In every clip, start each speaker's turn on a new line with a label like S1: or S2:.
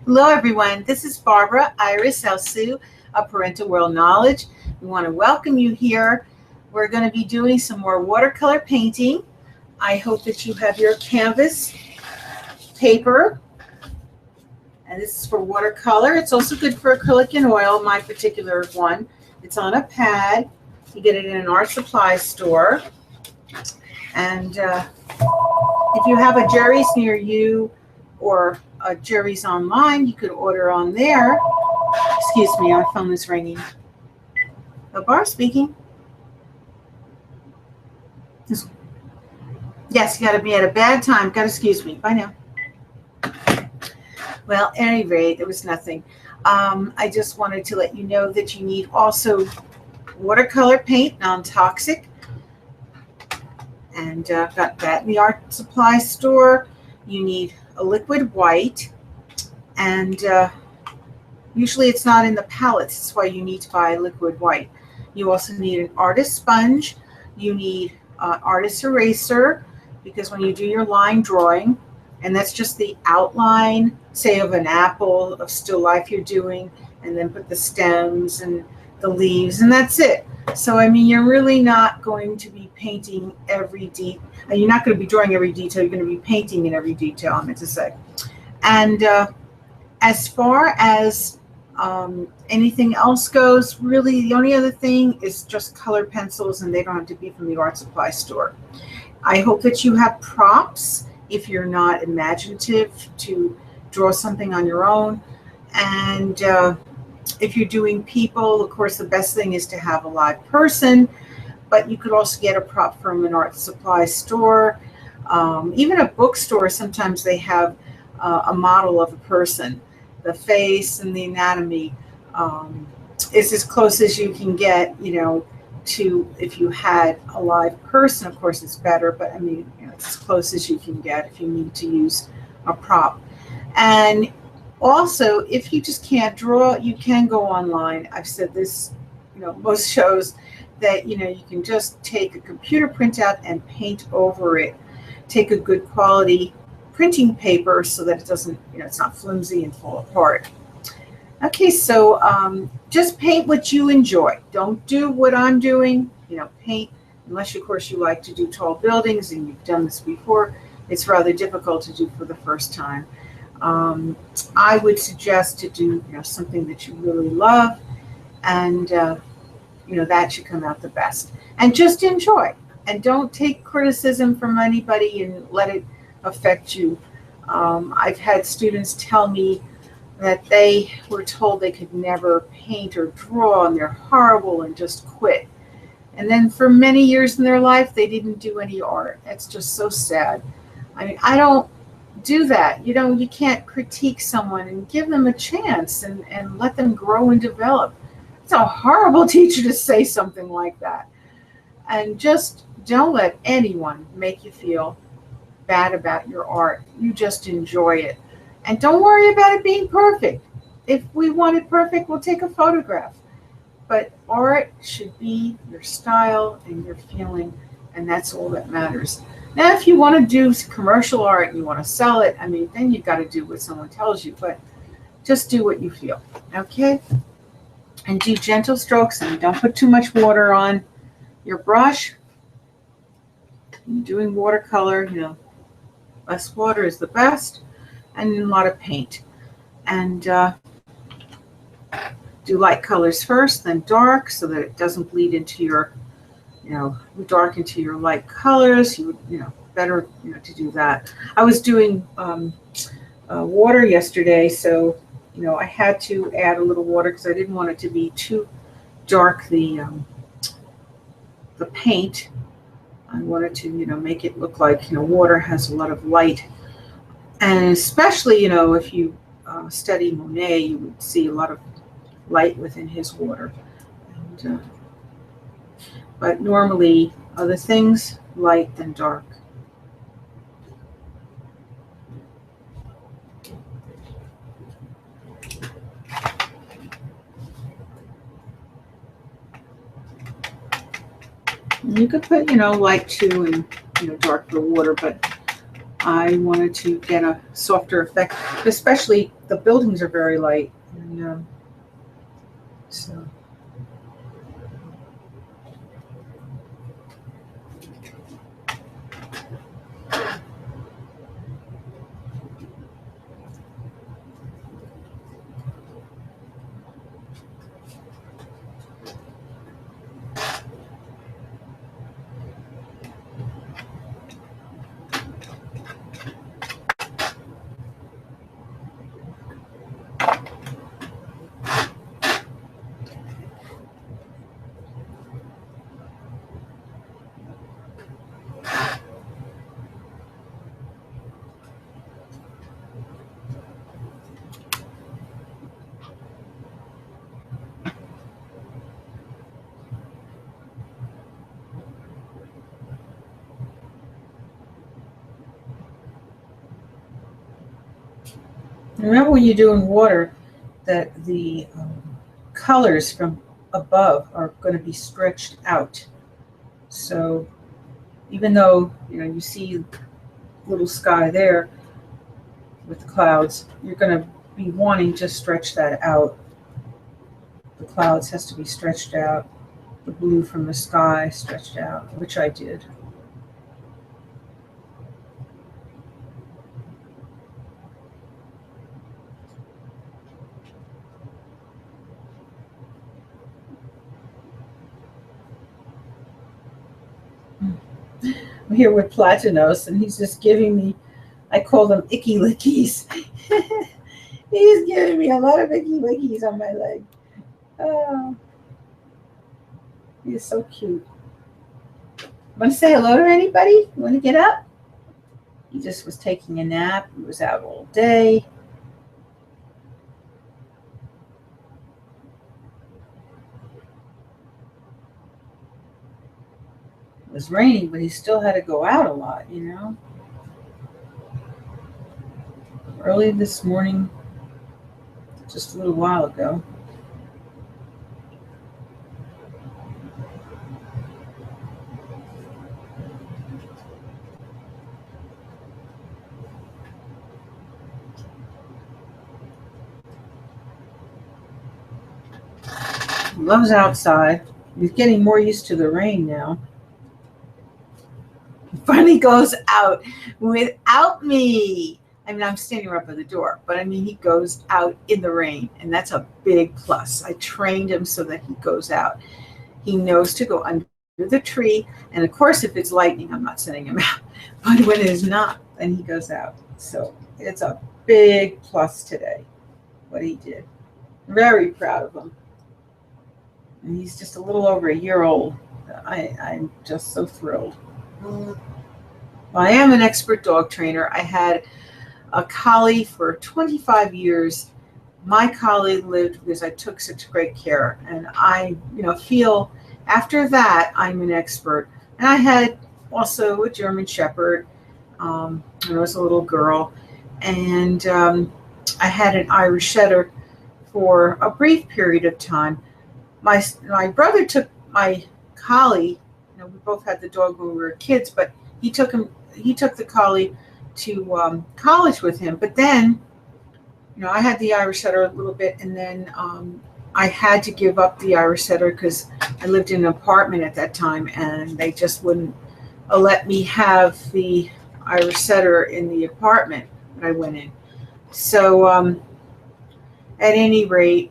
S1: Hello everyone, this is Barbara Iris Alsu of Parental World Knowledge. We want to welcome you here. We're going to be doing some more watercolor painting. I hope that you have your canvas paper, and this is for watercolor. It's also good for acrylic and oil, my particular one. It's on a pad. You get it in an art supply store. And if you have a Jerry's near you or a Jerry's online, you could order on there. Excuse me, my phone is ringing. Barb speaking. Yes, you got to be at a bad time. Got to excuse me. Bye now. Well, at any rate, there was nothing. I just wanted to let you know that you need also watercolor paint, non-toxic. And I've got that in the art supply store. You need a liquid white, and usually it's not in the palettes. That's why you need to buy liquid white. You also need an artist sponge. You need an artist eraser, because when you do your line drawing, and that's just the outline, say, of an apple, of still life you're doing, and then put the stems and the leaves, and that's it. So, I mean, you're really not going to be painting every detail. You're not going to be drawing every detail. You're going to be painting in every detail, I meant to say. And as far as anything else goes, really, the only other thing is just colored pencils, and they don't have to be from the art supply store. I hope that you have props if you're not imaginative to draw something on your own. And if you're doing people, of course, the best thing is to have a live person, but you could also get a prop from an art supply store. Even a bookstore, sometimes they have a model of a person. The face and the anatomy is as close as you can get, to if you had a live person. Of course, it's better, but I mean, it's as close as you can get if you need to use a prop. And also, if you just can't draw, you can go online. I've said this, most shows, that, you can just take a computer printout and paint over it. Take a good quality printing paper so that it doesn't, it's not flimsy and fall apart. Okay, so just paint what you enjoy. Don't do what I'm doing, paint, unless, of course, you like to do tall buildings and you've done this before. It's rather difficult to do for the first time. I would suggest to do something that you really love, and that should come out the best. And just enjoy, and don't take criticism from anybody and let it affect you. I've had students tell me that they were told they could never paint or draw, and they're horrible, and just quit. And then for many years in their life, they didn't do any art. That's just so sad. I mean, I don't do that. You can't critique someone, and give them a chance and let them grow and develop. It's a horrible teacher to say something like that. And just don't let anyone make you feel bad about your art. You just enjoy it. And don't worry about it being perfect. If we want it perfect, we'll take a photograph. But art should be your style and your feeling, and that's all that matters. Now, if you want to do commercial art and you want to sell it, I mean, then you've got to do what someone tells you, but just do what you feel, okay? And do gentle strokes, and don't put too much water on your brush. When you're doing watercolor, less water is the best, and a lot of paint. And do light colors first, then dark, so that it doesn't bleed into your dark into your light colors. You would, better, to do that. I was doing water yesterday, so, I had to add a little water because I didn't want it to be too dark, the paint. I wanted to, make it look like, water has a lot of light. And especially, if you study Monet, you would see a lot of light within his water. And, but normally, other things, light than dark. And you could put, light too, and, dark for water, but I wanted to get a softer effect, especially the buildings are very light. And, so. Remember when you're doing water that the colors from above are going to be stretched out. So even though you see little sky there with the clouds, you're going to be wanting to stretch that out. The clouds has to be stretched out. The blue from the sky stretched out, which I did. I'm here with Platinos, and he's just giving me, I call them icky lickies. He's giving me a lot of icky lickies on my leg. Oh, he's so cute. Want to say hello to anybody? You want to get up? He just was taking a nap. He was out all day. It was raining, but he still had to go out a lot, Early this morning, just a little while ago. He loves outside. He's getting more used to the rain now. He finally goes out without me. I mean, I'm standing right by the door, but I mean, he goes out in the rain, and that's a big plus. I trained him so that he goes out. He knows to go under the tree, and of course, if it's lightning, I'm not sending him out. But when it is not, then he goes out. So it's a big plus today, what he did. Very proud of him. And he's just a little over a year old. I'm just so thrilled. Well, I am an expert dog trainer. I had a collie for 25 years. My collie lived because I took such great care. And I, feel after that, I'm an expert. And I had also a German Shepherd. I was a little girl. And I had an Irish Setter for a brief period of time. My brother took my collie. We both had the dog when we were kids, but he took the collie to college with him. But then, I had the Irish Setter a little bit, and then I had to give up the Irish Setter because I lived in an apartment at that time, and they just wouldn't let me have the Irish Setter in the apartment that I went in. So at any rate,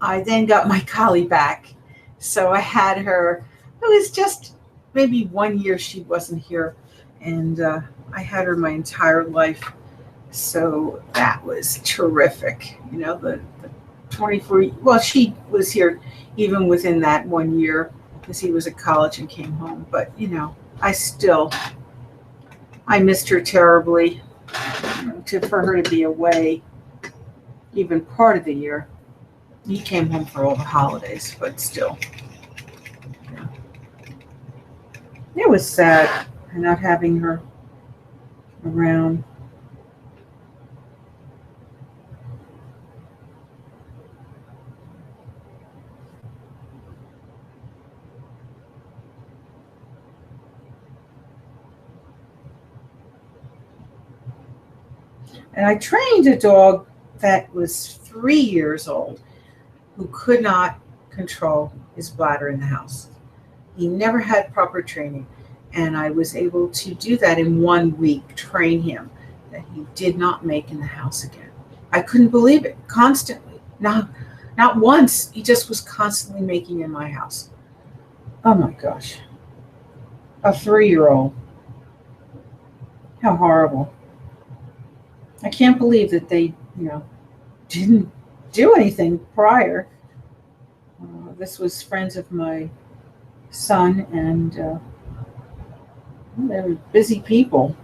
S1: I then got my collie back. So I had her. It was just maybe 1 year she wasn't here, and I had her my entire life. So that was terrific. The 24. Well, she was here even within that 1 year because he was at college and came home. But I missed her terribly. For her to be away, even part of the year. He came home for all the holidays, but still. Yeah. It was sad not having her around. And I trained a dog that was 3 years old who could not control his bladder in the house. He never had proper training. And I was able to do that in 1 week, train him that he did not make in the house again. I couldn't believe it. Constantly. Not once. He just was constantly making in my house. Oh my gosh. A 3-year-old. How horrible. I can't believe that they, didn't do anything prior. This was friends of my son, and they were busy people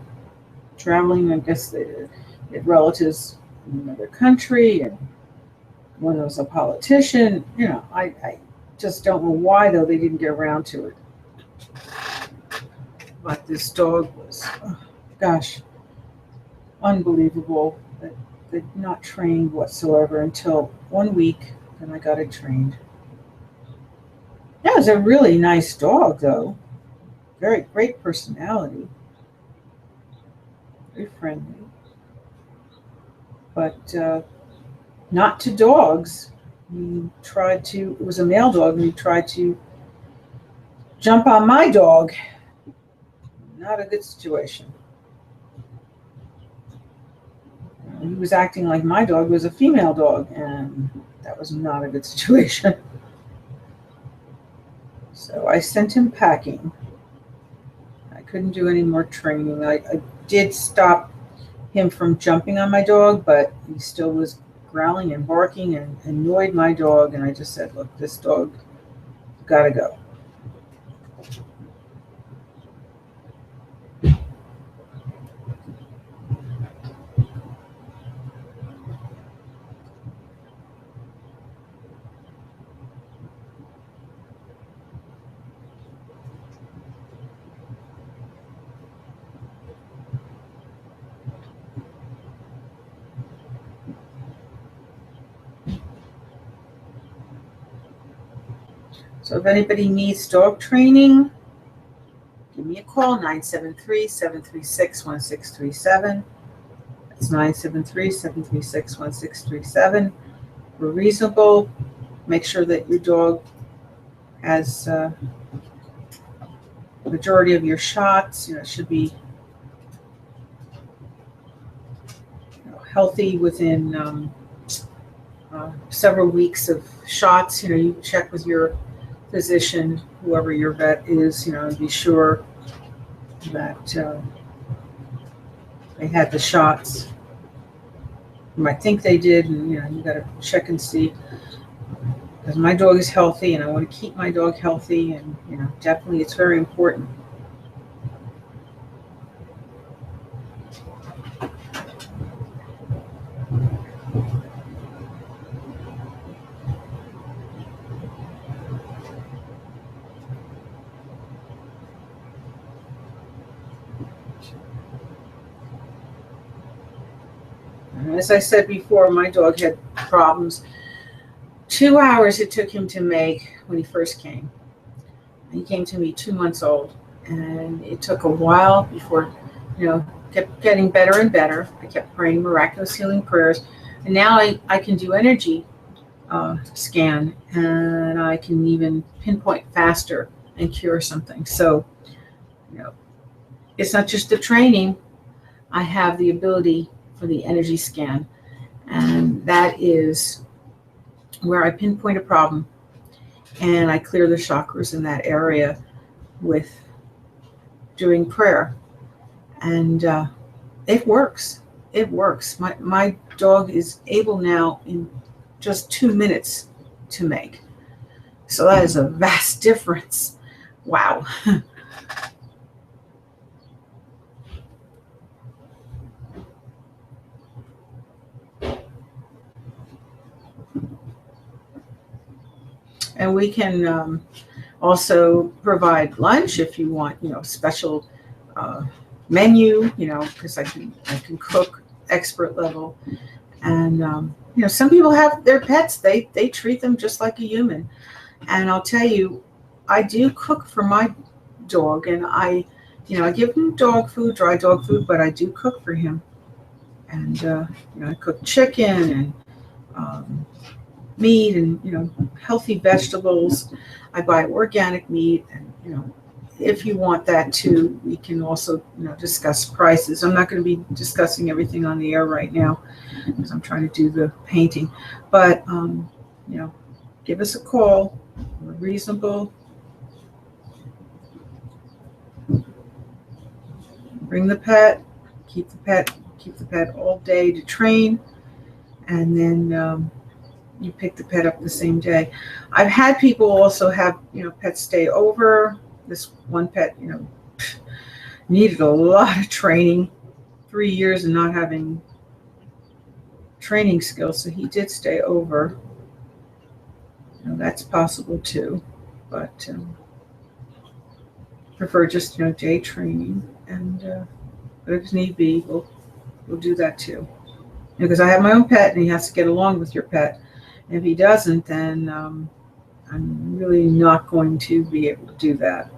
S1: traveling. I guess they had relatives in another country, and one was a politician. I just don't know why, though, they didn't get around to it. But this dog was, gosh, unbelievable. They're not trained whatsoever until 1 week, and I got it trained. That was a really nice dog, though. Very great personality. Very friendly. But not to dogs. It was a male dog, and he tried to jump on my dog. Not a good situation. He was acting like my dog was a female dog, and that was not a good situation. So I sent him packing. I couldn't do any more training. I did stop him from jumping on my dog, but he still was growling and barking and annoyed my dog, and I just said, look, this dog gotta go. So if anybody needs dog training, give me a call, 973-736-1637. That's 973-736-1637. We're reasonable. Make sure that your dog has the majority of your shots. It should be healthy within several weeks of shots. You check with your physician, whoever your vet is, and be sure that they had the shots. You might think they did, and you got to check and see. Because my dog is healthy, and I want to keep my dog healthy, and definitely it's very important. As I said before, my dog had problems. 2 hours it took him to make when he first came. He came to me 2 months old, and it took a while before, kept getting better and better. I kept praying miraculous healing prayers, and now I can do energy scan, and I can even pinpoint faster and cure something. So, it's not just the training. I have the ability for the energy scan, and that is where I pinpoint a problem and I clear the chakras in that area with doing prayer, and it works. It works. My dog is able now in just 2 minutes to make, so that is a vast difference. Wow. And we can also provide lunch if you want, special menu, because I can cook expert level. And, some people have their pets, they treat them just like a human. And I'll tell you, I do cook for my dog, and I give him dog food, dry dog food, but I do cook for him. And I cook chicken and meat and healthy vegetables. I buy organic meat, and if you want that too, we can also discuss prices. I'm not going to be discussing everything on the air right now because I'm trying to do the painting, but give us a call. We're reasonable. Bring the pet, keep the pet all day to train, and then you pick the pet up the same day. I've had people also have pets stay over. This one pet needed a lot of training, 3 years and not having training skills, so he did stay over. That's possible too, but prefer just day training, and but if need be, we'll do that too. Because I have my own pet, and he has to get along with your pet. And if he doesn't, then I'm really not going to be able to do that,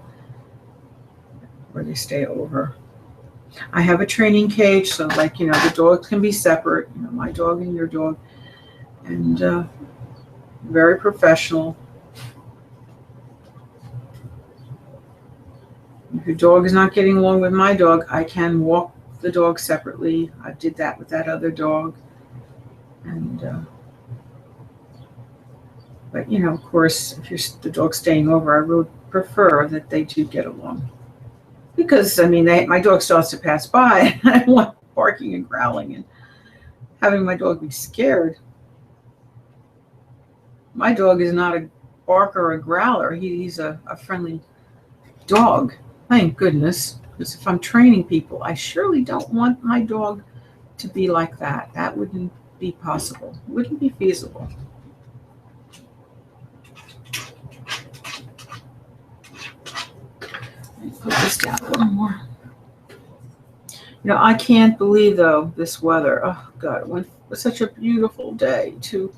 S1: where they stay over. I have a training cage, so the dogs can be separate, my dog and your dog, and very professional. If your dog is not getting along with my dog, I can walk the dog separately. I did that with that other dog, and but of course, if the dog's staying over, I would prefer that they do get along, because my dog starts to pass by, and I don't want barking and growling and having my dog be scared. My dog is not a barker or a growler. He's a friendly dog, thank goodness, because if I'm training people, I surely don't want my dog to be like that. That wouldn't be possible. It wouldn't be feasible. Let me put this down a little more. I can't believe, though, this weather. Oh, God, it went was such a beautiful day to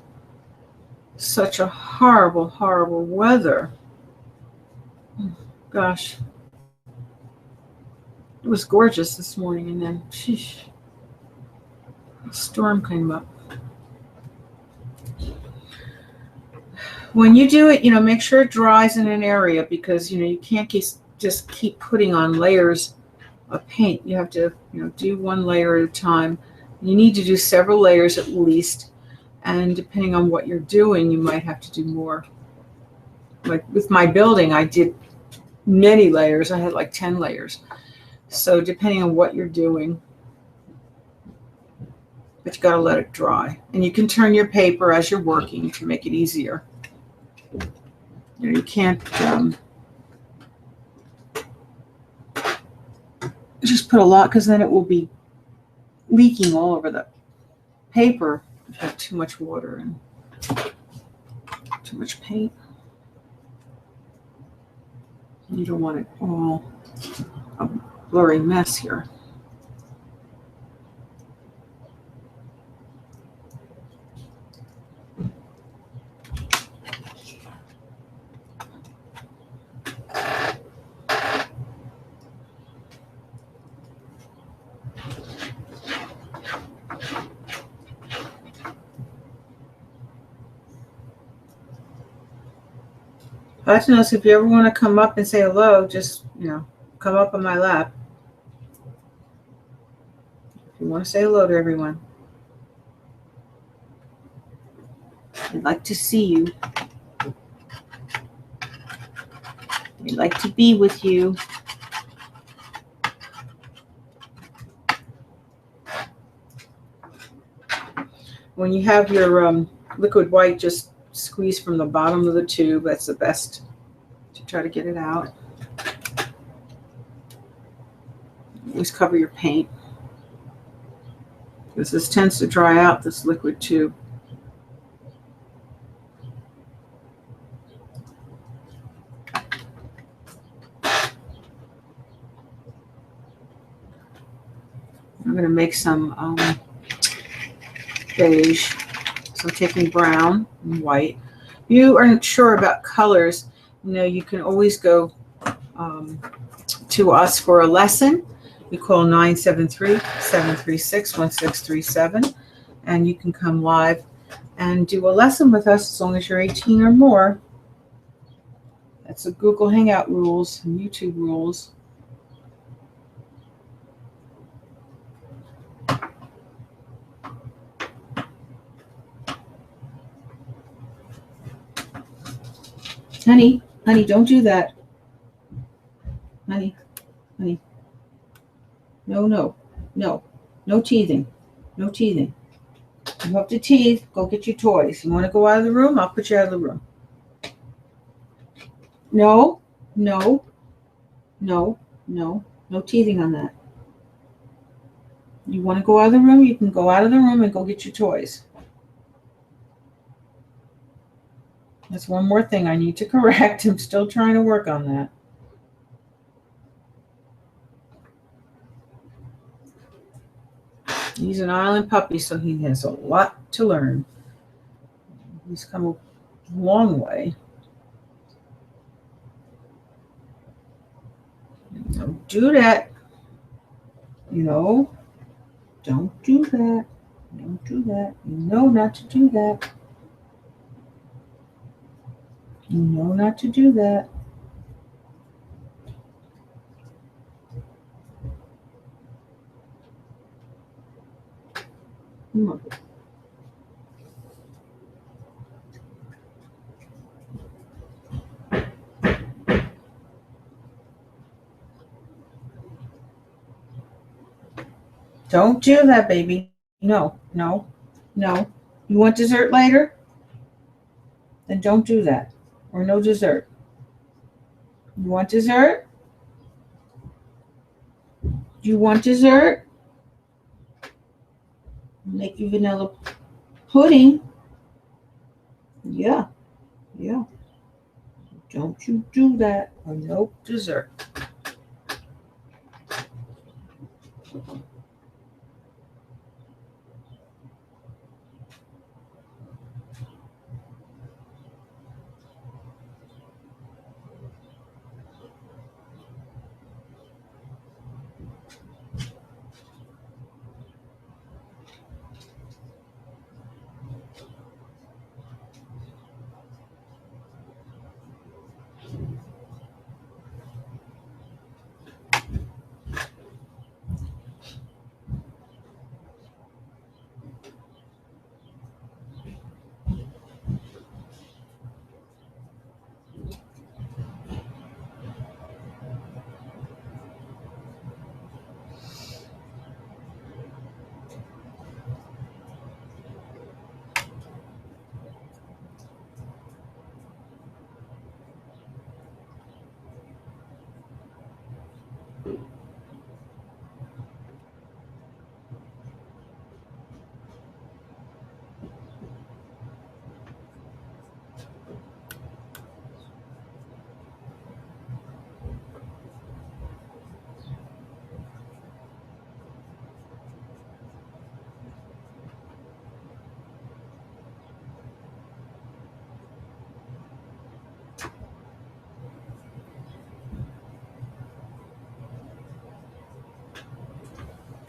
S1: such a horrible, horrible weather. Gosh. It was gorgeous this morning, and then, sheesh, a storm came up. When you do it, make sure it dries in an area, because, you can't just keep putting on layers of paint. You have to, do one layer at a time. You need to do several layers at least, and depending on what you're doing, you might have to do more. Like with my building, I did many layers. I had like 10 layers. So depending on what you're doing, but you got to let it dry. And you can turn your paper as you're working to make it easier. You can't just put a lot, because then it will be leaking all over the paper if you have too much water and too much paint. You don't want it all a blurry mess here. I'd like to know if you ever want to come up and say hello, just, come up on my lap. If you want to say hello to everyone. I'd like to see you. I'd like to be with you. When you have your liquid white, just squeeze from the bottom of the tube. That's the best to try to get it out. Always cover your paint, because this tends to dry out, this liquid tube. I'm going to make some beige. So I'm taking brown and white. If you aren't sure about colors, you can always go to us for a lesson, you call 973-736-1637, and you can come live and do a lesson with us as long as you're 18 or more. That's the Google Hangout rules and YouTube rules. Honey, don't do that. Honey. No teething. No teething. You have to teeth, go get your toys. You want to go out of the room? I'll put you out of the room. No teething on that. You want to go out of the room? You can go out of the room and go get your toys. That's one more thing I need to correct. I'm still trying to work on that. He's an island puppy, so he has a lot to learn. He's come a long way. Don't do that. Don't do that. Don't do that. You know not to do that. You know not to do that. Come on. Don't do that, baby. No. You want dessert later? Then don't do that. Or no dessert. You want dessert? You want dessert? Make you vanilla pudding. Yeah. Don't you do that. Or no dessert.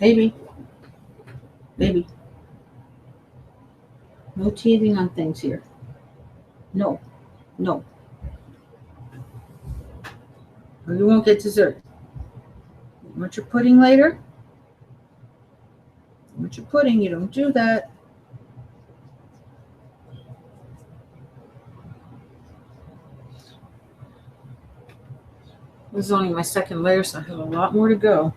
S1: Baby. No teething on things here. No. Or you won't get dessert. You want your pudding later? You want your pudding? You don't do that. This is only my second layer, so I have a lot more to go.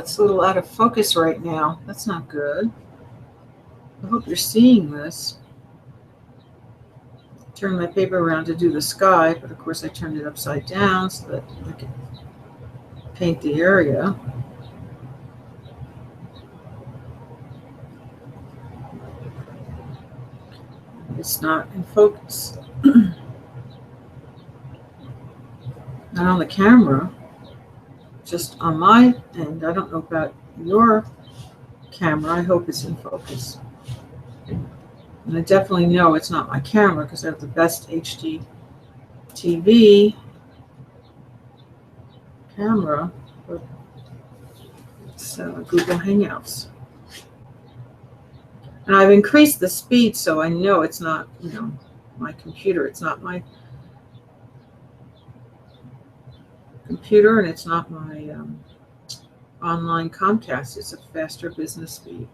S1: it's a little out of focus right now. That's not good. I hope you're seeing this. Turn my paper around to do the sky, but of course I turned it upside down so that I can paint the area. It's not in focus. Not on the camera, just on my end. I don't know about your camera. I hope it's in focus. And I definitely know it's not my camera because I have the best HD TV camera. But it's Google Hangouts. And I've increased the speed so I know it's not, my computer. It's not my computer, and it's not my online Comcast. It's a faster business speed.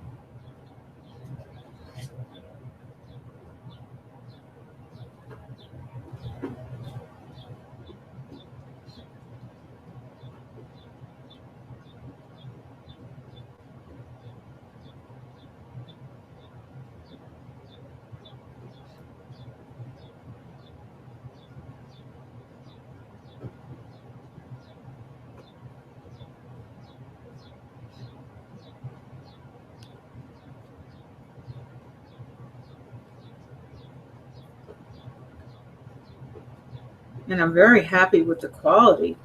S1: And I'm very happy with the quality.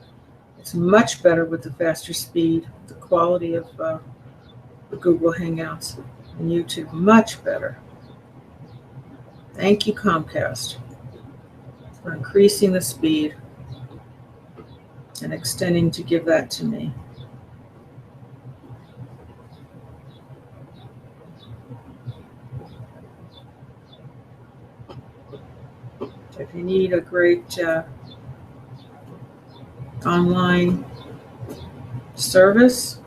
S1: It's much better with the faster speed. The quality of the Google Hangouts and YouTube, much better. Thank you, Comcast, for increasing the speed and extending to give that to me. If you need a great online service,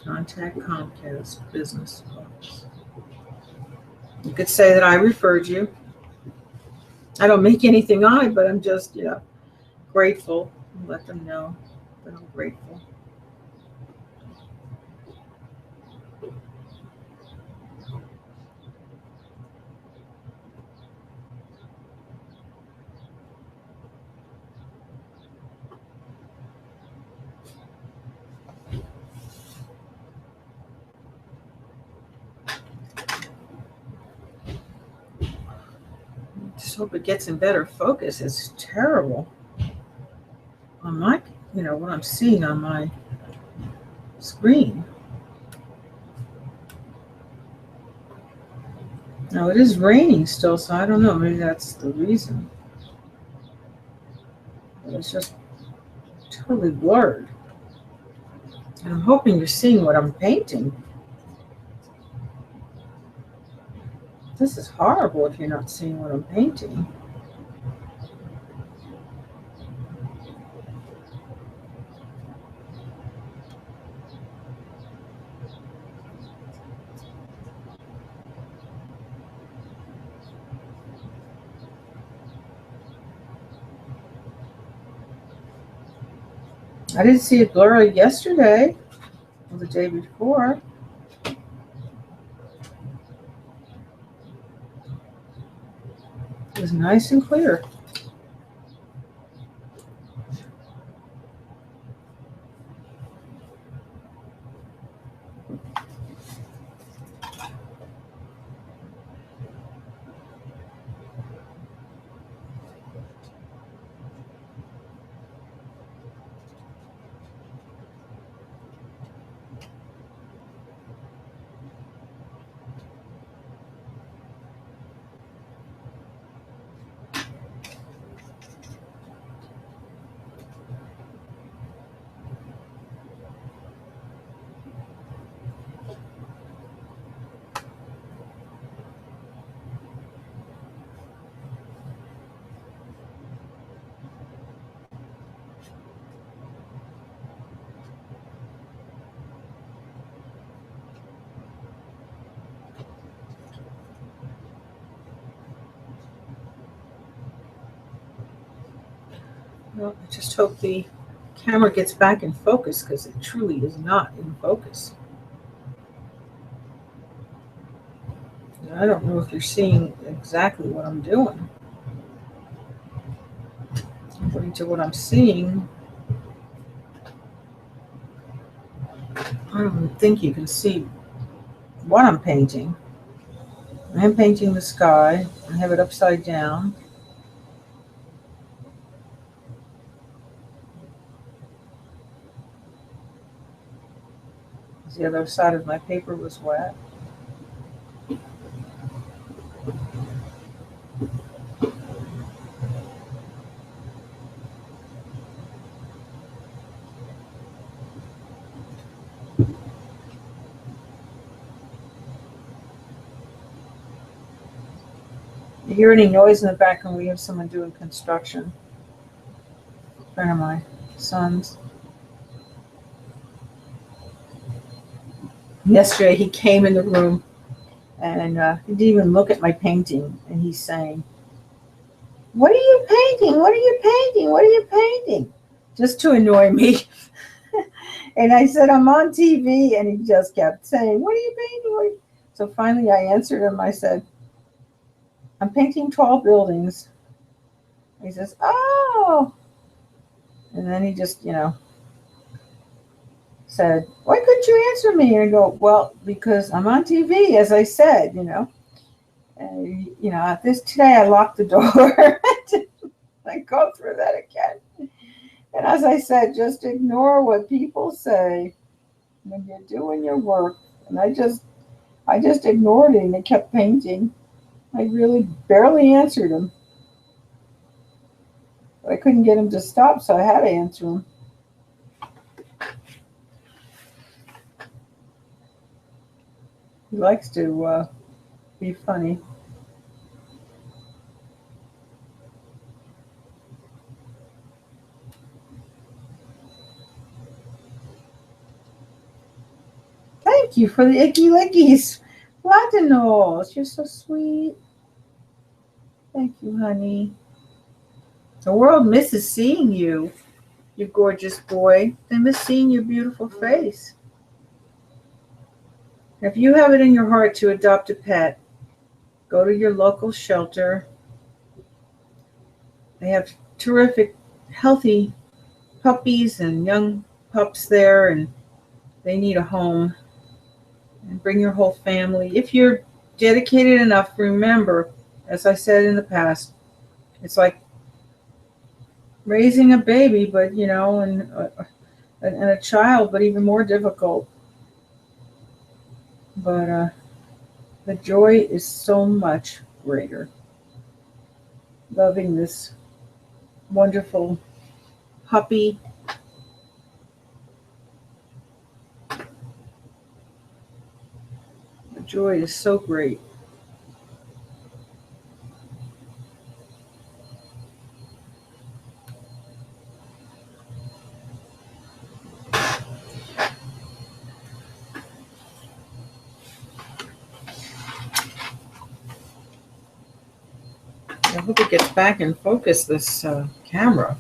S1: contact Comcast Business Office. You could say that I referred you. I don't make anything on it, but I'm just, grateful. Let them know that I'm grateful. Just hope it gets in better focus. It's terrible on my, what I'm seeing on my screen. Now it is raining still, so I don't know. Maybe that's the reason. But it's just totally blurred. And I'm hoping you're seeing what I'm painting. This is horrible if you're not seeing what I'm painting. I didn't see it blurry yesterday or the day before. It was nice and clear. Well, I just hope the camera gets back in focus, because it truly is not in focus. I don't know if you're seeing exactly what I'm doing. According to what I'm seeing, I don't think you can see what I'm painting. I am painting the sky. I have it upside down. The other side of my paper was wet. You hear any noise in the background? We have someone doing construction. A friend of my son's. Yesterday he came in the room and he didn't even look at my painting, and he's saying, "What are you painting? What are you painting? What are you painting?" Just to annoy me. And I said, "I'm on TV," and he just kept saying, "What are you painting? What are you?" So finally I answered him. I said, "I'm painting tall buildings." He says, "Oh." And then he just, said, "Why couldn't you answer me?" And I go, "Well, because I'm on TV, as I said, today I locked the door." I go through that again. And as I said, just ignore what people say when you're doing your work. And I just ignored it, and it kept painting. I really barely answered him. But I couldn't get him to stop, so I had to answer him. He likes to be funny. Thank you for the icky lickies. Latinos, you're so sweet. Thank you, honey. The world misses seeing you, you gorgeous boy. They miss seeing your beautiful face. If you have it in your heart to adopt a pet, go to your local shelter. They have terrific, healthy puppies and young pups there, and they need a home. And bring your whole family. If you're dedicated enough, remember, as I said in the past, it's like raising a baby, but and a child, but even more difficult. But the joy is so much greater. Loving this wonderful puppy. The joy is so great. I hope it gets back in focus, this camera.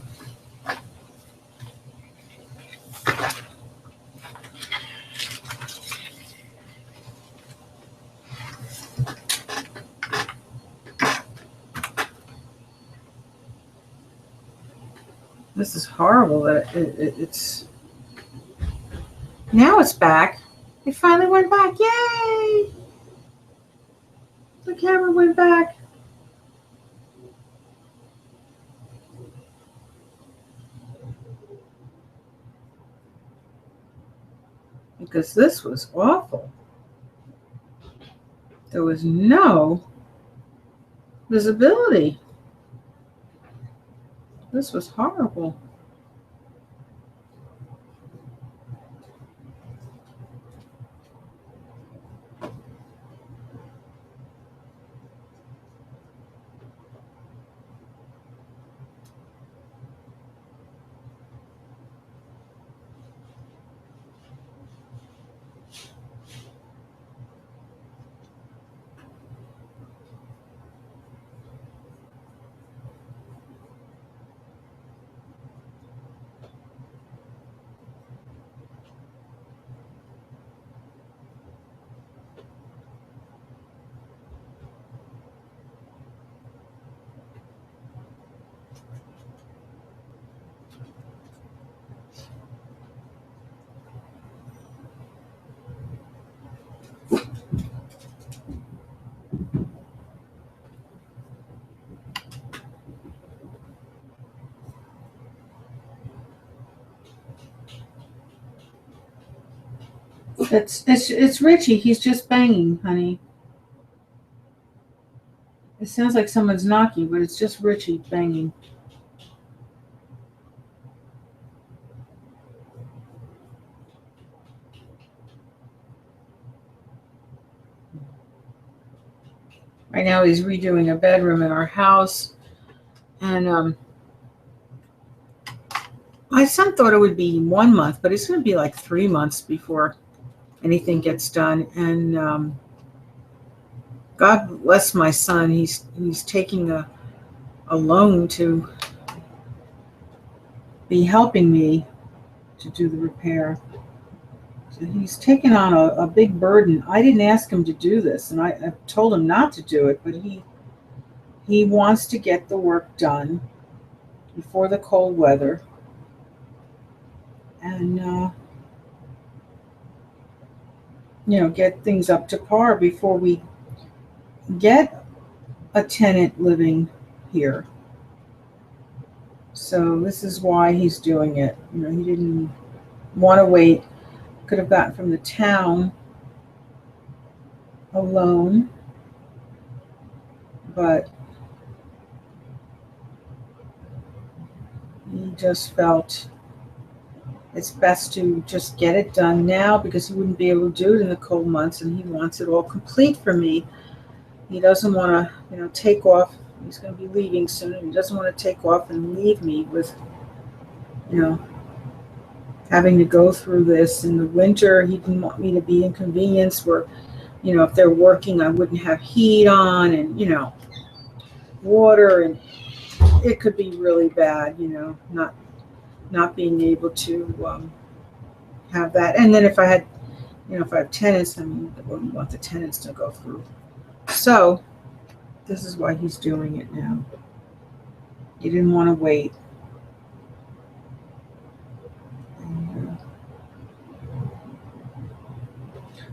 S1: This is horrible that it's... Now it's back. It finally went back. Yay! The camera went back. Because this was awful. There was no visibility. This was horrible. It's Richie. He's just banging, honey. It sounds like someone's knocking, but it's just Richie banging. Right now he's redoing a bedroom in our house. And my son thought it would be 1 month, but it's going to be like 3 months before anything gets done. And God bless my son. He's taking a loan to be helping me to do the repair. So he's taken on a big burden. I didn't ask him to do this, and I told him not to do it, but he wants to get the work done before the cold weather. And get things up to par before we get a tenant living here. So this is why he's doing it. He didn't want to wait. Could have gotten from the town a loan, but he just felt it's best to just get it done now, because he wouldn't be able to do it in the cold months, and he wants it all complete for me. He doesn't want to, take off. He's going to be leaving soon, and he doesn't want to take off and leave me with, having to go through this in the winter. He didn't want me to be inconvenienced where, if they're working, I wouldn't have heat on and, water, and it could be really bad, not being able to have that. And then if I had, if I have tenants, I wouldn't want the tenants to go through. So this is why he's doing it now. He didn't want to wait.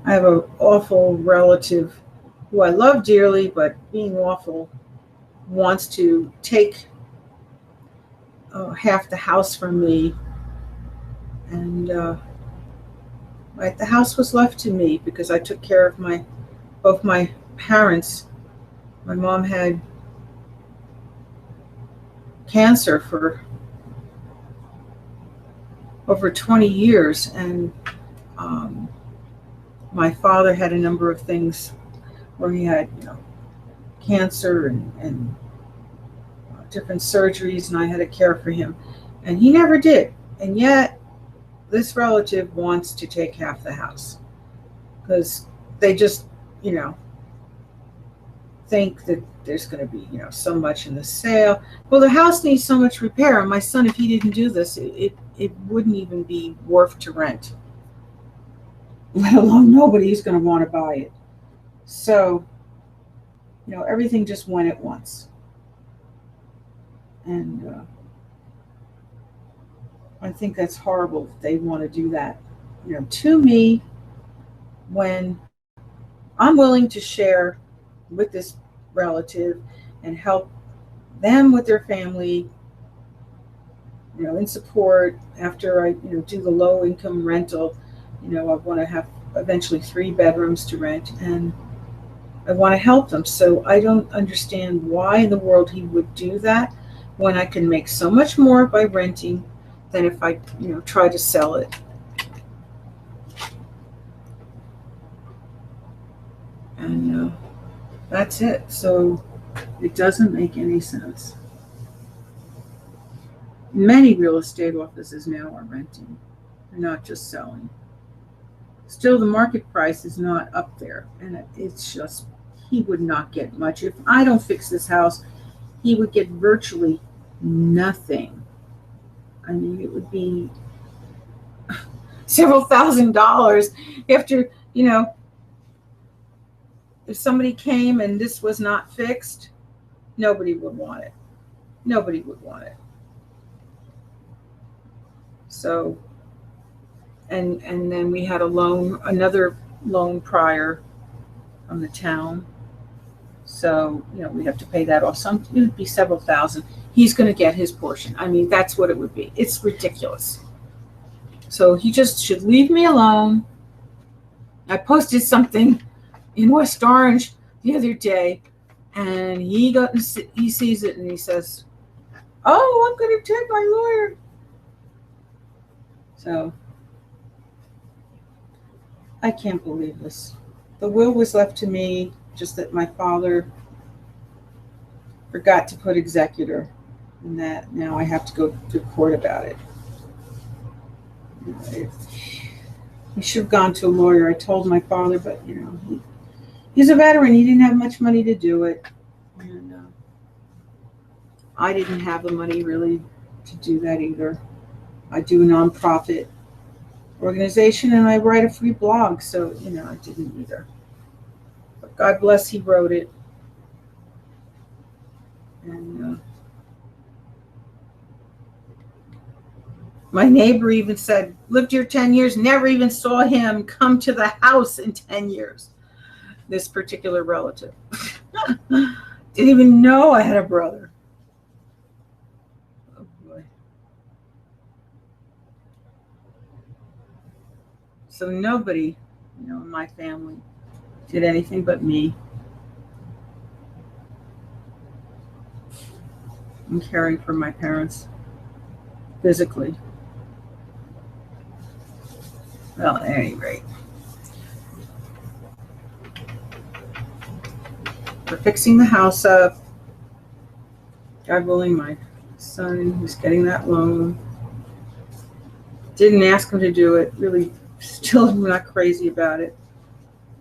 S1: I have an awful relative who I love dearly, but being awful, wants to take half the house from me. And the house was left to me because I took care of both my parents. My mom had cancer for over 20 years, and my father had a number of things where he had, cancer and different surgeries, and I had to care for him, and he never did. And yet, this relative wants to take half the house because they just, think that there's going to be, so much in the sale. Well, the house needs so much repair, and my son, if he didn't do this, it wouldn't even be worth to rent. Let alone nobody's going to want to buy it. So, everything just went at once. And I think that's horrible if they want to do that, to me, when I'm willing to share with this relative and help them with their family, in support after I, do the low income rental. I want to have eventually 3 bedrooms to rent, and I want to help them. So I don't understand why in the world he would do that when I can make so much more by renting than if I, try to sell it. And that's it. So it doesn't make any sense. Many real estate offices now are renting. They're not just selling. Still, the market price is not up there, and it's just, he would not get much. If I don't fix this house, he would get virtually nothing. I mean, it would be several $1,000s after, if somebody came and this was not fixed, nobody would want it. Nobody would want it. So, and then we had another loan prior from the town. So, we have to pay that off. It would be several thousand. He's going to get his portion. I mean, that's what it would be. It's ridiculous. So he just should leave me alone I posted something in West Orange the other day, and he sees it and he says, "Oh, I'm going to take my lawyer." So I can't believe this. The will was left to me, just that my father forgot to put executor, and that now I have to go to court about it. He should have gone to a lawyer. I told my father, but he's a veteran. He didn't have much money to do it, and I didn't have the money really to do that either. I do a nonprofit organization and I write a free blog, so I didn't either. But God bless, he wrote it, and my neighbor even said, lived here 10 years, never even saw him come to the house in 10 years. This particular relative. Didn't even know I had a brother. Oh boy. So nobody, in my family did anything but me. I'm caring for my parents physically. Well, at any rate, we're fixing the house up. God willing, my son who's getting that loan. Didn't ask him to do it. Really, still not crazy about it.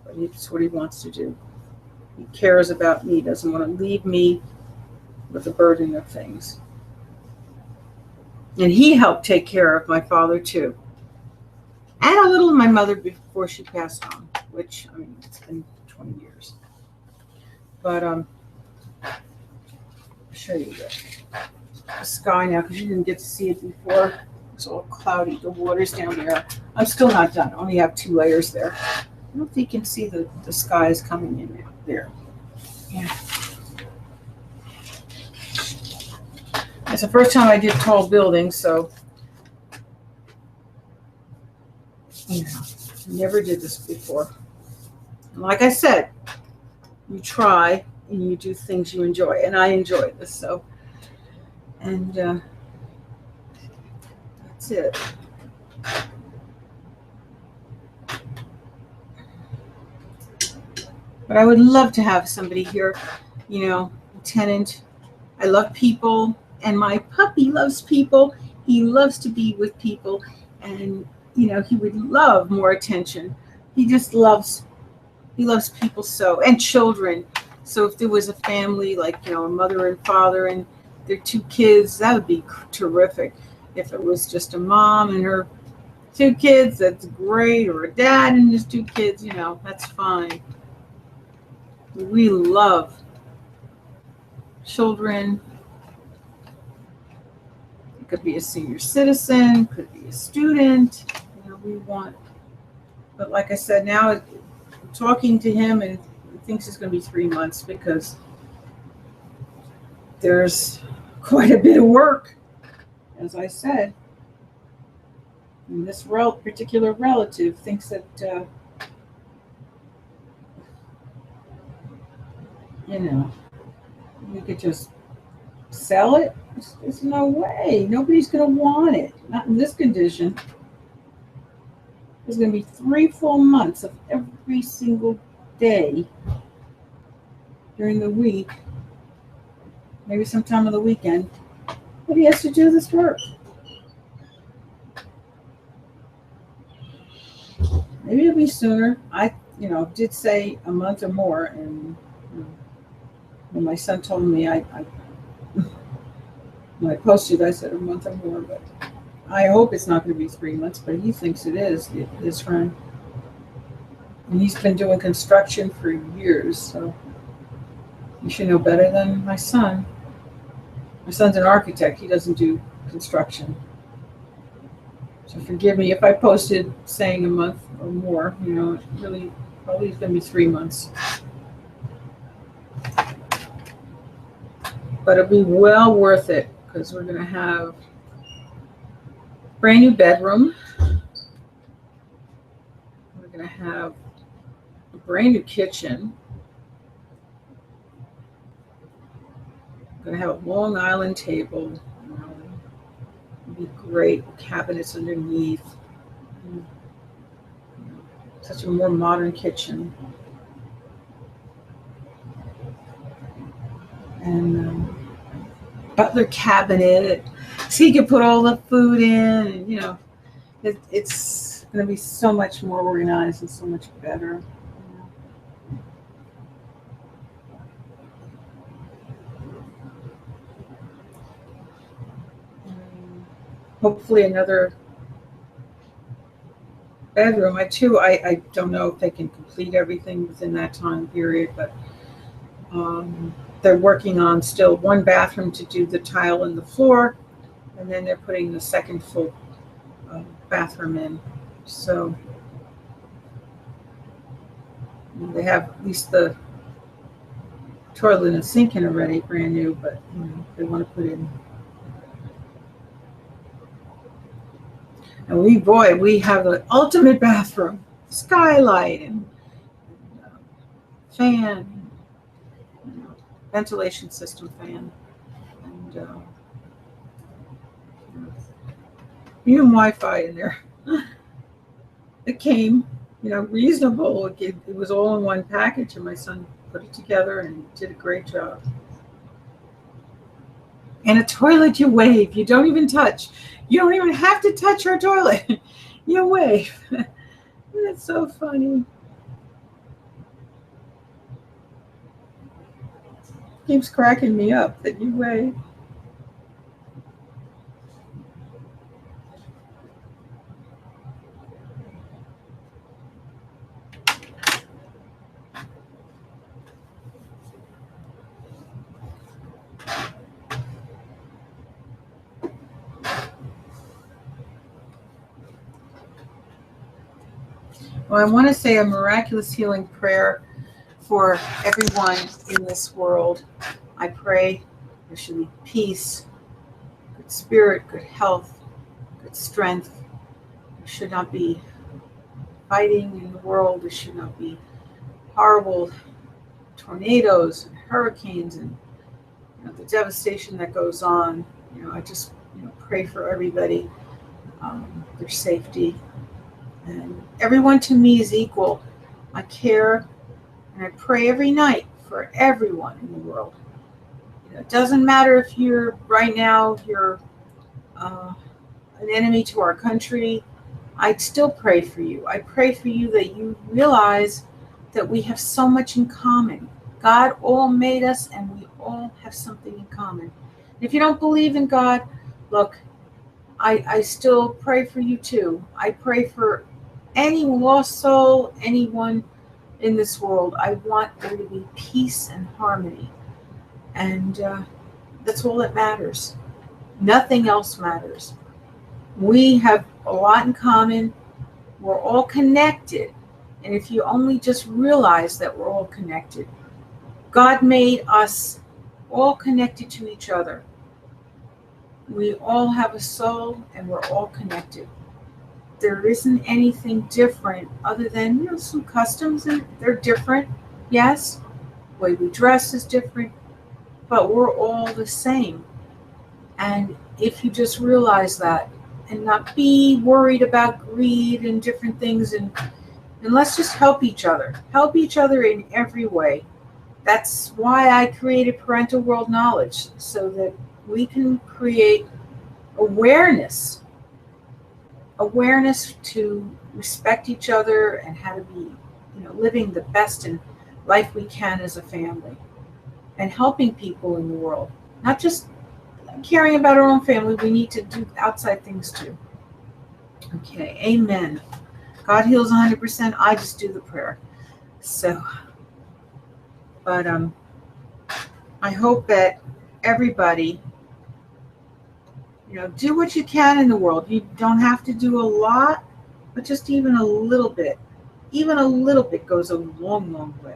S1: But it's what he wants to do. He cares about me. Doesn't want to leave me with the burden of things. And he helped take care of my father too. And a little of my mother before she passed on, which, it's been 20 years. But I'll show you the sky now, because you didn't get to see it before. It's all cloudy. The water's down there. I'm still not done. I only have 2 layers there. I don't know if you can see the sky is coming in there. Yeah. It's the first time I did tall buildings, so never did this before. And like I said, you try and you do things you enjoy, and I enjoy this. So, and that's it. But I would love to have somebody here, a tenant. I love people, and my puppy loves people. He loves to be with people, and he would love more attention. He just loves people so, and children. So if there was a family, like, a mother and father and their 2 kids, that would be terrific. If it was just a mom and her 2 kids, that's great. Or a dad and his 2 kids, that's fine. We love children. It could be a senior citizen, could be a student. We want, but like I said, now talking to him, and he thinks it's going to be 3 months because there's quite a bit of work, as I said. And this particular relative thinks that, we could just sell it. There's no way. Nobody's going to want it. Not in this condition. There's going to be 3 full months of every single day during the week, maybe sometime on the weekend, but he has to do this work. Maybe it'll be sooner. I, did say a month or more, and when my son told me, when I posted, I said a month or more, but I hope it's not going to be 3 months, but he thinks it is, his friend. And he's been doing construction for years, so you should know better than my son. My son's an architect. He doesn't do construction. So forgive me if I posted saying a month or more. It really probably is going to be 3 months. But it'll be well worth it, because we're going to have brand new bedroom. We're going to have brand new kitchen. I'm going to have a Long Island table. It'd be great. Cabinets underneath. Such a more modern kitchen. And butler cabinet, so you can put all the food in. And, it's going to be so much more organized and so much better. Hopefully another bedroom. I don't know if they can complete everything within that time period, but they're working on still one bathroom to do the tile in the floor, and then they're putting the second full bathroom in. So they have at least the toilet and sink in already, brand new, but they want to put in. And we have the ultimate bathroom, skylight and fan, ventilation system fan, and even Wi-Fi in there. It came, reasonable. It was all in one package, and my son put it together and did a great job. And a toilet you wave. You don't even touch. You don't even have to touch our toilet. You wave. That's so funny. Keeps cracking me up that you wave. Well, I want to say a miraculous healing prayer for everyone in this world. I pray there should be peace, good spirit, good health, good strength. There should not be fighting in the world. There should not be horrible tornadoes and hurricanes and the devastation that goes on. I just pray for everybody, their safety. And everyone to me is equal. I care and I pray every night for everyone in the world. It doesn't matter if you're an enemy to our country. I'd still pray for you. I pray for you that you realize that we have so much in common. God all made us and we all have something in common. If you don't believe in God, look, I still pray for you too. I pray for any lost soul, anyone in this world. I want there to be peace and harmony. And that's all that matters. Nothing else matters. We have a lot in common. We're all connected. And if you only just realize that we're all connected, God made us all connected to each other. We all have a soul and we're all connected. There isn't anything different other than some customs, and they're different, yes. The way we dress is different, but we're all the same. And if you just realize that and not be worried about greed and different things, and let's just help each other in every way. That's why I created Parental World Knowledge, so that we can create awareness to respect each other and how to be, living the best in life we can as a family, and helping people in the world. Not just caring about our own family, we need to do outside things too. Okay, amen. God heals 100%. I just do the prayer. So, but I hope that everybody, do what you can in the world. You don't have to do a lot, but just even a little bit. Even a little bit goes a long, long way.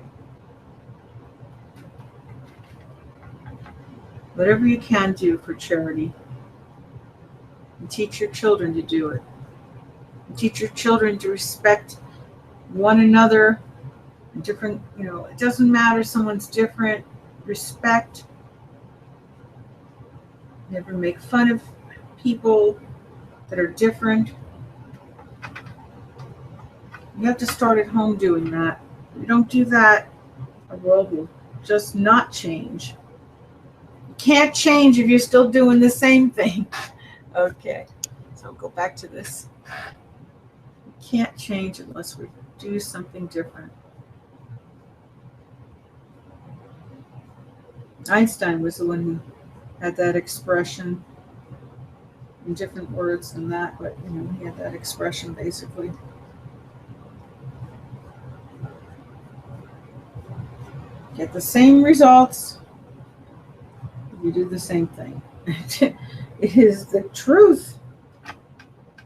S1: Whatever you can do for charity. And teach your children to do it. And teach your children to respect one another Different, it doesn't matter. Someone's different. Respect. Never make fun of people that are different. You have to start at home doing that. If you don't do that, the world will just not change. You can't change if you're still doing the same thing. Okay, so go back to this. We can't change unless we do something different. Einstein was the one who had that expression in different words than that, but he had that expression basically. Get the same results if you do the same thing. It is the truth.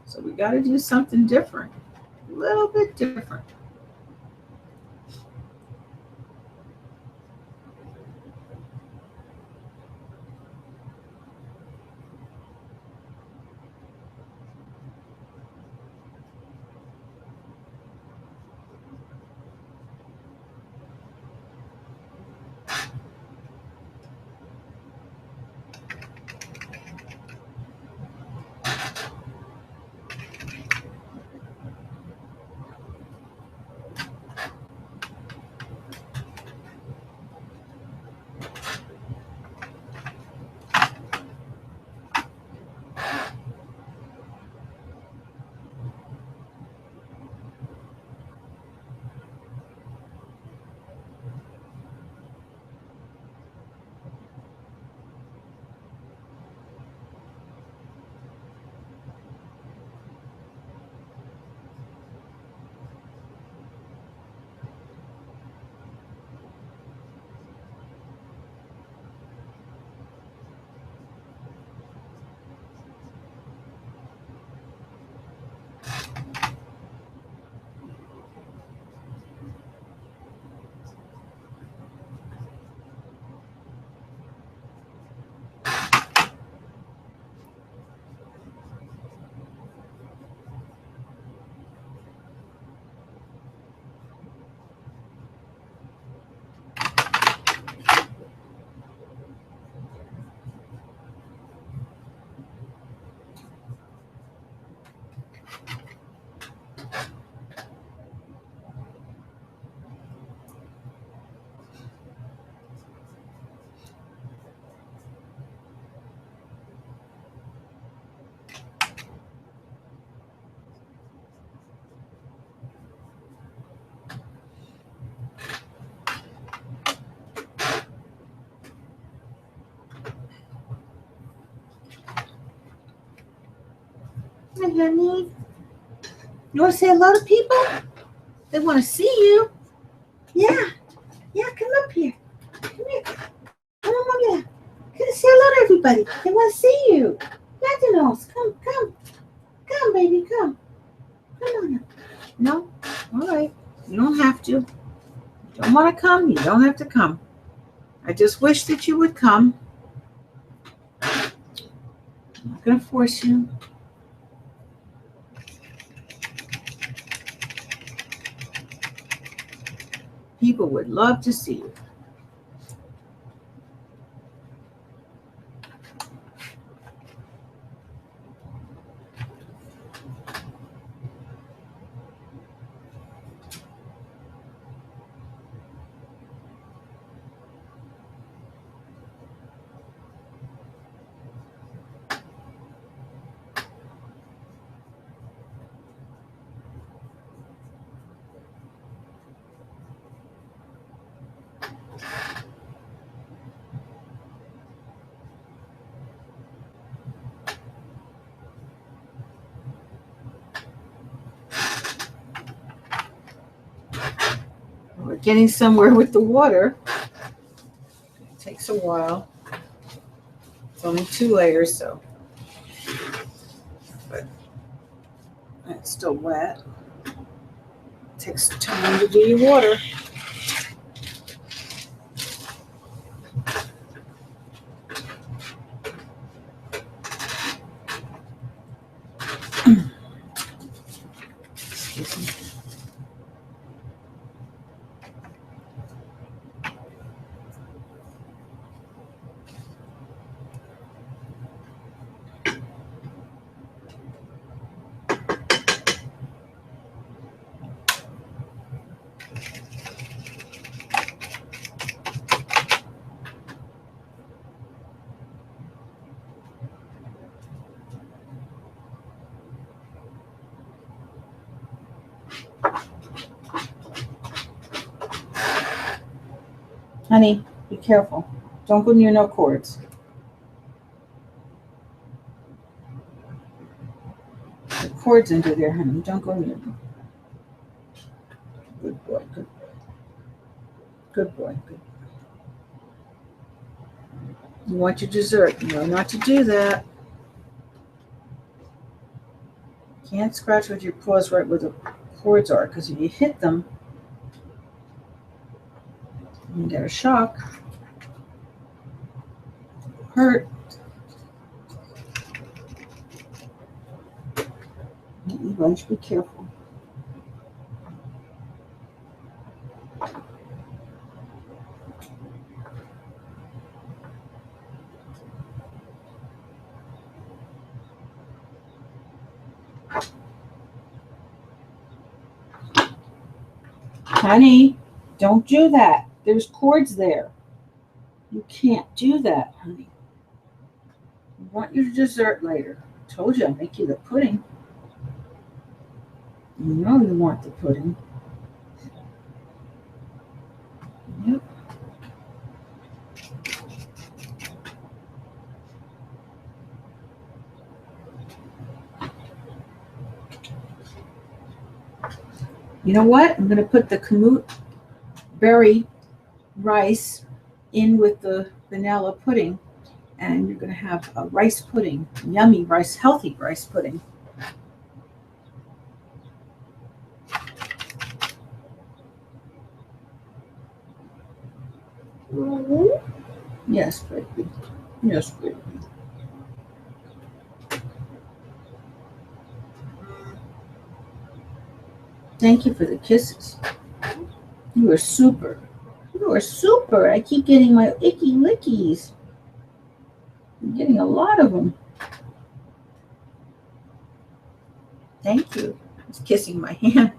S1: So we got to do something different, a little bit different. Hi, honey. You want to say hello to people? They want to see you. Yeah. Yeah, come up here. Come here. Come on over there. Come say hello to everybody. They want to see you. Latinos, come. Come, baby, come. Come on. No? All right. You don't have to. You don't want to come? You don't have to come. I just wish that you would come. I'm not going to force you. People would love to see you. We're getting somewhere with the water. It takes a while. It's only 2 layers, so. But it's still wet. It takes time to do your water. Excuse me. Honey, be careful. Don't go near no cords. The cords under there, honey. Don't go near them. Good boy. Good, good boy. Good. You want your dessert. You know not to do that. Can't scratch with your paws right where the cords are, because if you hit them, you get a shock. Hurt. You want to be careful. Honey, don't do that. There's cords there. You can't do that, honey. You want your dessert later. I told you I'd make you the pudding. You know you want the pudding. Yep. You know what? I'm going to put the kamut berry rice in with the vanilla pudding, and you're going to have a rice pudding, yummy rice, healthy rice pudding. Yes, baby. Yes, baby. Thank you for the kisses. You are super. You are super. I keep getting my icky lickies. I'm getting a lot of them. Thank you. He's kissing my hand.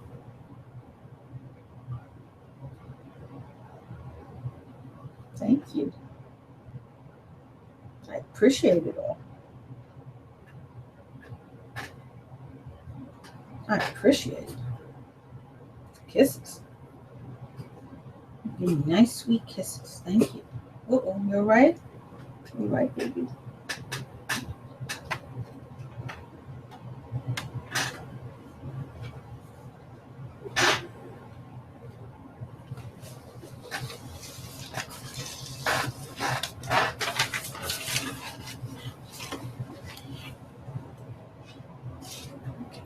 S1: Thank you. I appreciate it all. I appreciate it. Kisses. Give me nice, sweet kisses. Thank you. Uh-oh, you're right. You're right, baby.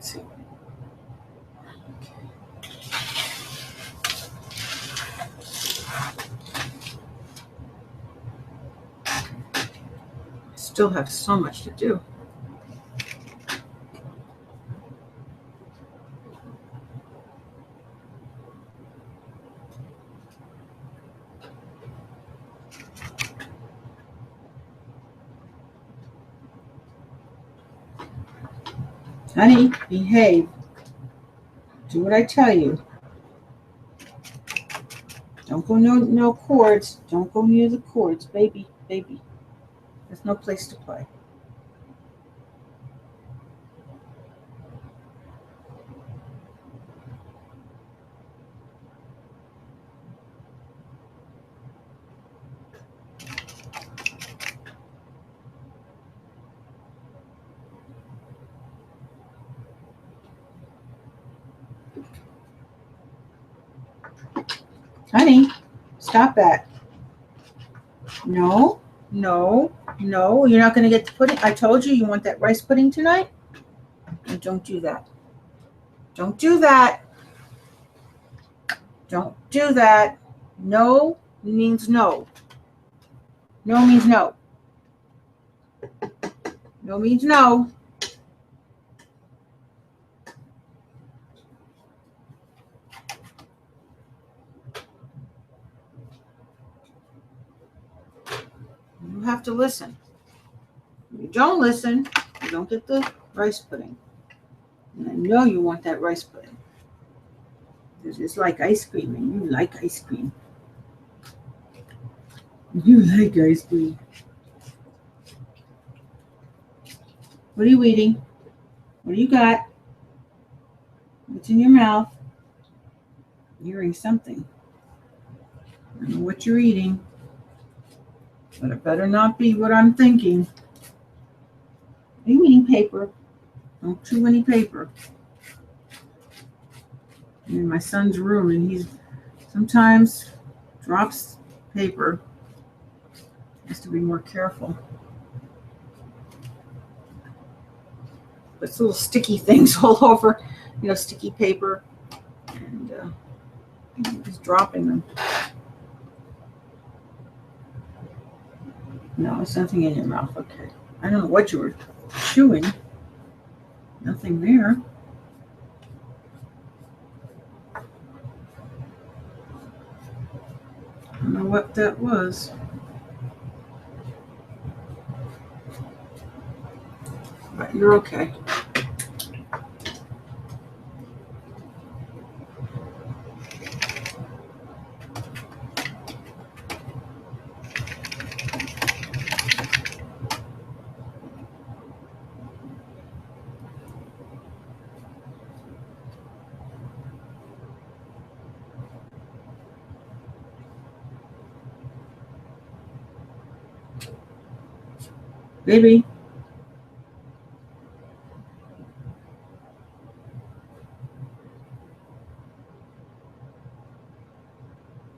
S1: See. Still have so much to do. Honey, behave. Do what I tell you. Don't go no cords. Don't go near the cords, baby, baby. There's no place to play. Honey, stop that. No, no, no. You're not going to get the pudding. I told you want that rice pudding tonight. And don't do that. Don't do that. Don't do that. No means no. No means no. No means no. You have to listen. If you don't listen, you don't get the rice pudding. And I know you want that rice pudding. Because it's like ice cream, and you like ice cream. You like ice cream. What are you eating? What do you got? What's in your mouth? You're hearing something. I don't know what you're eating, but it better not be what I'm thinking. Are you eating paper? Don't chew any paper. I'm in my son's room, and he sometimes drops paper. Has to be more careful. It's little sticky things all over, sticky paper, and he's dropping them. No, there's nothing in your mouth. Okay. I don't know what you were chewing. Nothing there. I don't know what that was. But you're okay. Baby.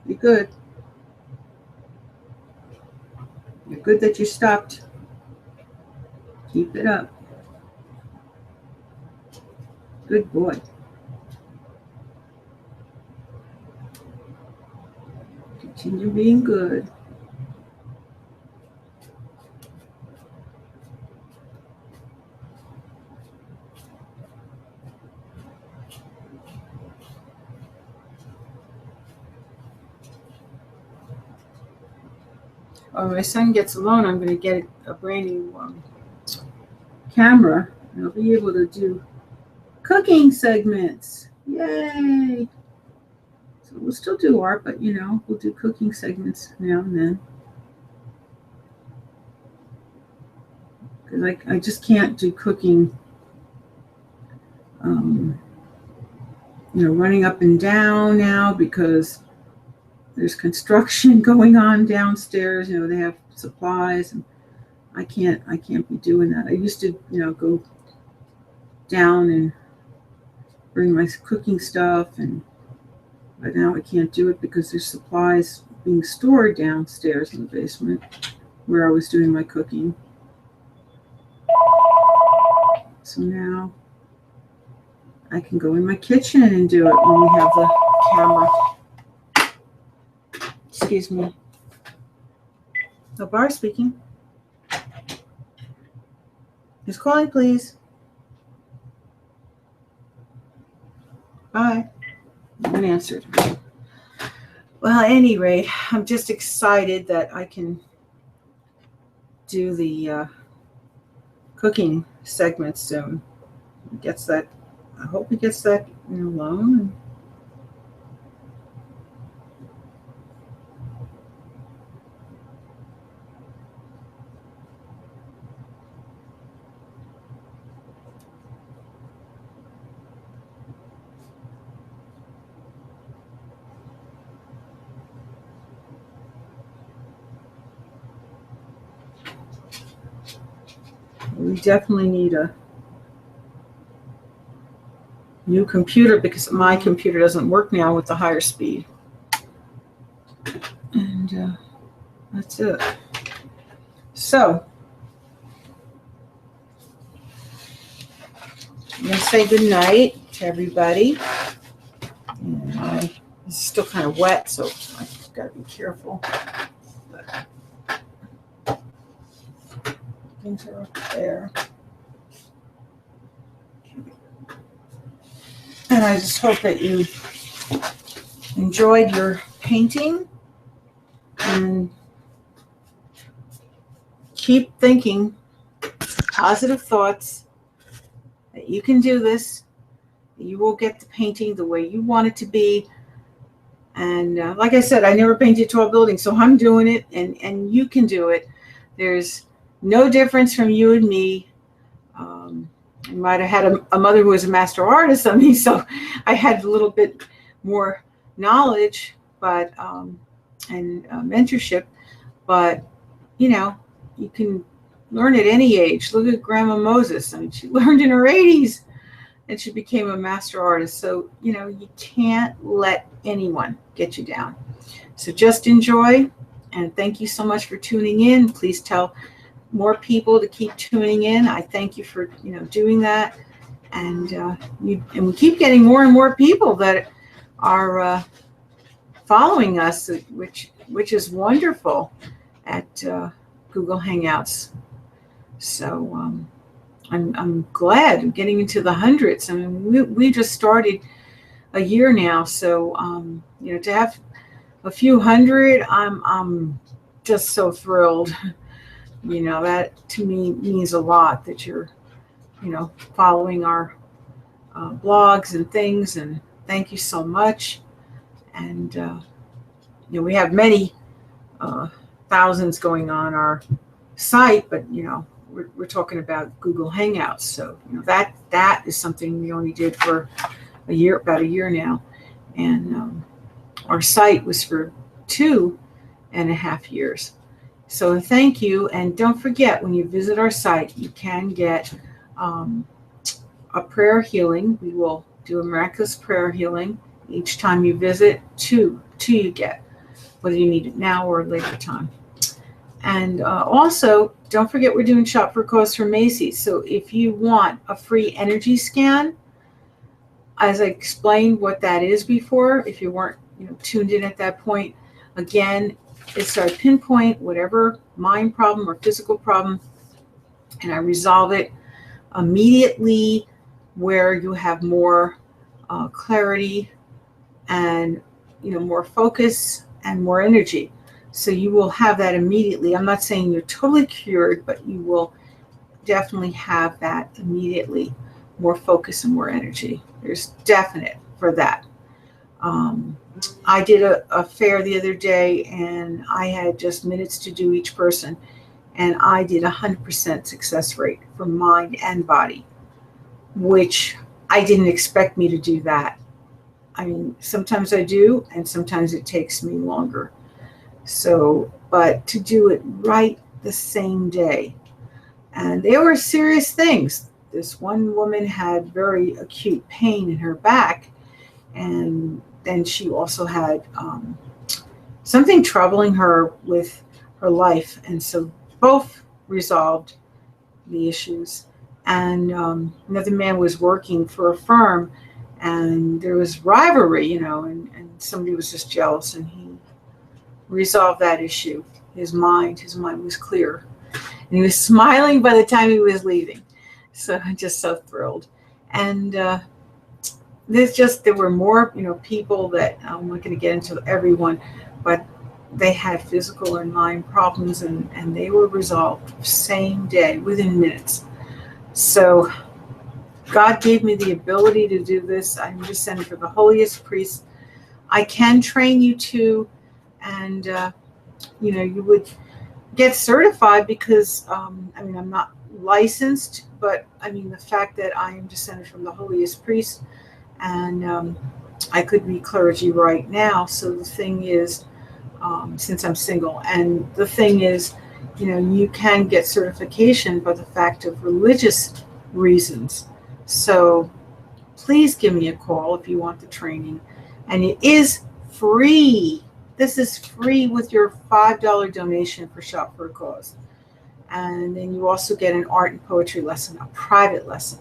S1: You're good. You're good that you stopped. Keep it up. Good boy. Continue being good. When my son gets alone, I'm going to get a brand new camera, and I'll be able to do cooking segments. Yay! So we'll still do art, but we'll do cooking segments now and then. Because I just can't do cooking, running up and down now because there's construction going on downstairs. They have supplies, and I can't be doing that. I used to, go down and bring my cooking stuff, but now I can't do it because there's supplies being stored downstairs in the basement where I was doing my cooking. So now I can go in my kitchen and do it when we have the camera. Excuse me. No, Bar speaking. Who's calling, please? Bye. No one answered. Well, at any rate, I'm just excited that I can do the cooking segment soon. I hope he gets that loan. We definitely need a new computer because my computer doesn't work now with the higher speed. And that's it. So I'm going to say good night to everybody. And it's still kind of wet, so I've got to be careful. But things are up there. And I just hope that you enjoyed your painting and keep thinking positive thoughts that you can do this, that you will get the painting the way you want it to be. And like I said, I never painted tall buildings, so I'm doing it, and you can do it. There's no difference from you and me. I might have had a mother who was a master artist on me, so I had a little bit more knowledge, but and mentorship. But, you know, you can learn at any age. Look at Grandma Moses. I mean, she learned in her 80s and she became a master artist. So, you know, you can't let anyone get you down. So just enjoy, and thank you so much for tuning in. Please tell more people to keep tuning in. I thank you for, you know, doing that. And we keep getting more and more people that are following us, which is wonderful at Google Hangouts. So I'm glad I'm getting into the hundreds. I mean, we just started a year now, so you know, to have a few hundred, I'm just so thrilled. You know, that to me means a lot, that you're, you know, following our blogs and things, and thank you so much. And you know, we have many thousands going on our site, but you know, we're talking about Google Hangouts, so you know, that is something we only did for about a year now, and our site was for 2.5 years. So thank you, and don't forget, when you visit our site, you can get a prayer healing. We will do a miraculous prayer healing each time you visit. Two you get, whether you need it now or later time. And also, don't forget, we're doing Shop for a Cause for Macy's. So if you want a free energy scan, as I explained what that is before, if you weren't, you know, tuned in at that point, again, it's our pinpoint whatever mind problem or physical problem, and I resolve it immediately, where you have more clarity and, you know, more focus and more energy. So you will have that immediately. I'm not saying you're totally cured, but you will definitely have that immediately, more focus and more energy. There's definite for that. I did a fair the other day, and I had just minutes to do each person, and I did 100% success rate for mind and body, which I didn't expect me to do that. I mean, sometimes I do, and sometimes it takes me longer. So, but to do it right the same day. And they were serious things. This one woman had very acute pain in her back, and then she also had something troubling her with her life. And so both resolved the issues. And another man was working for a firm, and there was rivalry, you know, and somebody was just jealous, and he resolved that issue. His mind was clear, and he was smiling by the time he was leaving. So I'm just so thrilled. And there were more, you know, people that I'm not going to get into everyone, but they had physical and mind problems, and they were resolved same day, within minutes. So God gave me the ability to do this. I'm just sending for the holiest priest. I can train you too, and you know, you would get certified, because I mean, I'm not licensed, but I mean, the fact that I am descended from the holiest priest, and I could be clergy right now. So the thing is, since I'm single, and the thing is, you know, you can get certification by the fact of religious reasons. So please give me a call if you want the training, and it is free. This is free with your $5 donation for Shop for a Cause. And then you also get an art and poetry lesson, a private lesson.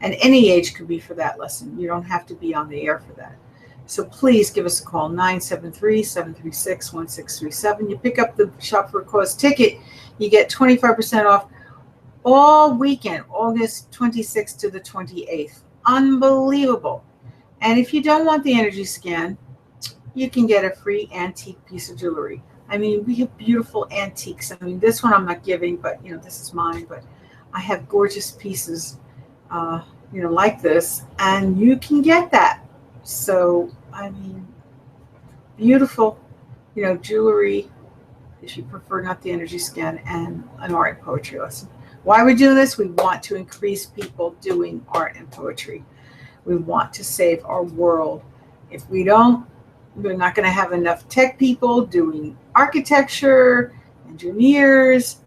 S1: And any age could be for that lesson. You don't have to be on the air for that. So please give us a call, 973-736-1637. You pick up the Shop for a Cause ticket, you get 25% off all weekend, August 26th to the 28th. Unbelievable. And if you don't want the energy scan, you can get a free antique piece of jewelry. I mean, we have beautiful antiques. I mean, this one I'm not giving, but, you know, this is mine. But I have gorgeous pieces, you know, like this, and you can get that. So, I mean, beautiful, you know, jewelry, if you prefer not the energy scan, and an art and poetry lesson. Why we do this? We want to increase people doing art and poetry. We want to save our world. If we don't, We're not going to have enough tech people doing architecture, engineers,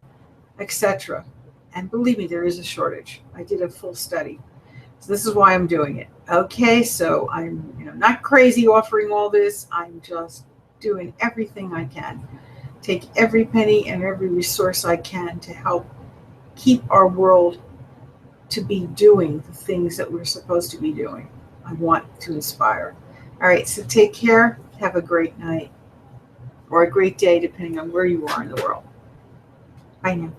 S1: etc. And believe me, there is a shortage. I did a full study. So this is why I'm doing it. Okay, so I'm not crazy offering all this. I'm just doing everything I can. Take every penny and every resource I can to help keep our world to be doing the things that we're supposed to be doing. I want to inspire. All right, so take care. Have a great night or a great day, depending on where you are in the world. Bye now.